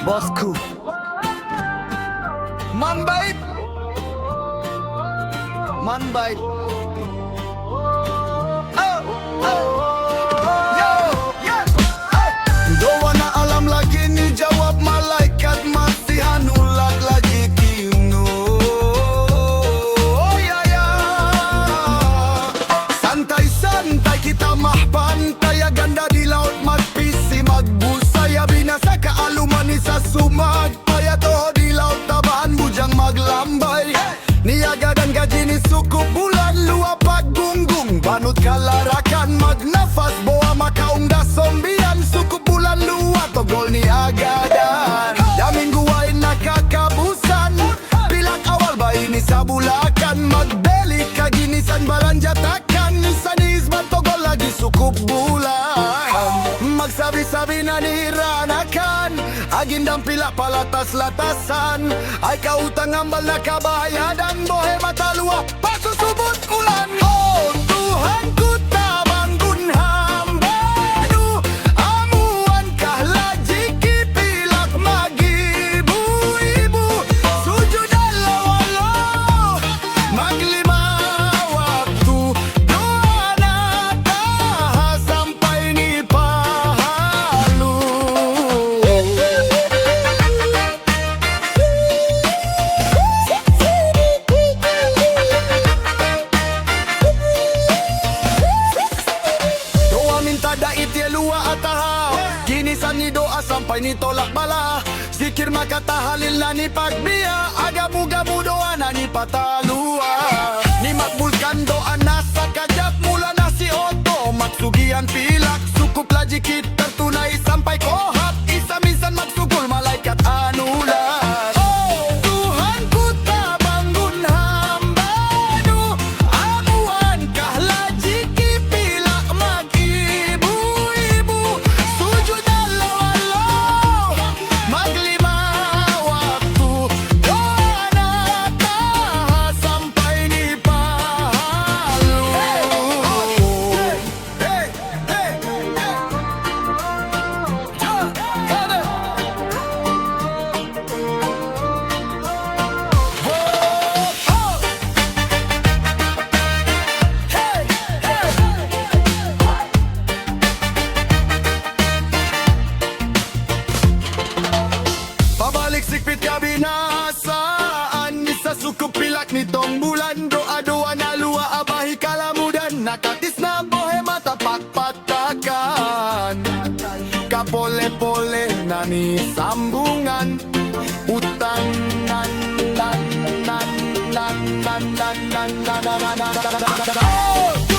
Bosku Man bait Doa na alam lagi ni jawab malaikat masih hanulat lagi kinu. Oh ya ya. Santai-santai kita mah pantai ganda di laut magpisi magbusaya binasa kaaluman sa sumag paya toho di laut tabahan bujang maglambay. Niaga dan gaji ni suku bulan luapag gunggung banut kalarakan magnafas boa makaungda sombian suku bulan luat togol ni agadan yamin guwain nakakabusan pilak awal bayi ni sabulakan magbelik kaginisan balanjatakan sanisban togol lagi suku bulan magsabi-sabi na niranakan agindang pilak palatas-latasan ay kautang ambal na kabayadan bohe matalua pasusubot ulan. Oh Tuhan ku tabanggun hambanu amuan kahlaji kipilak magibu-ibu sujud Allah maglima waktu doa na taha sampai ni pahalu. Doa minta dait ya lua atahaw ginisan ni doa sampai ni tolak bala zikir maka tahalil na ni pagbiya agamu-gamu doa na ni patalua ni makbulkan doa nasa kajap mula na si oto maksugian pilak sukup laji kit tertunai sampai kohap isa minsan magsugul malaikat anulan. Oh Tuhan ku tabanggun hambanu amuan kahlaji kipilak magibu-ibu sujud Allah maglima waktu doa na taha sampai ni pahalu. Pabalik sikpit kabinasaan sa suku pilak nitong bulan doa-doa na lua abahi kalamudan nakatis na bohe mata pakpatakan kapole-pole na ni sambungan utang nan nan nan nan nan nan nan nan nan nan nan nan nan nan.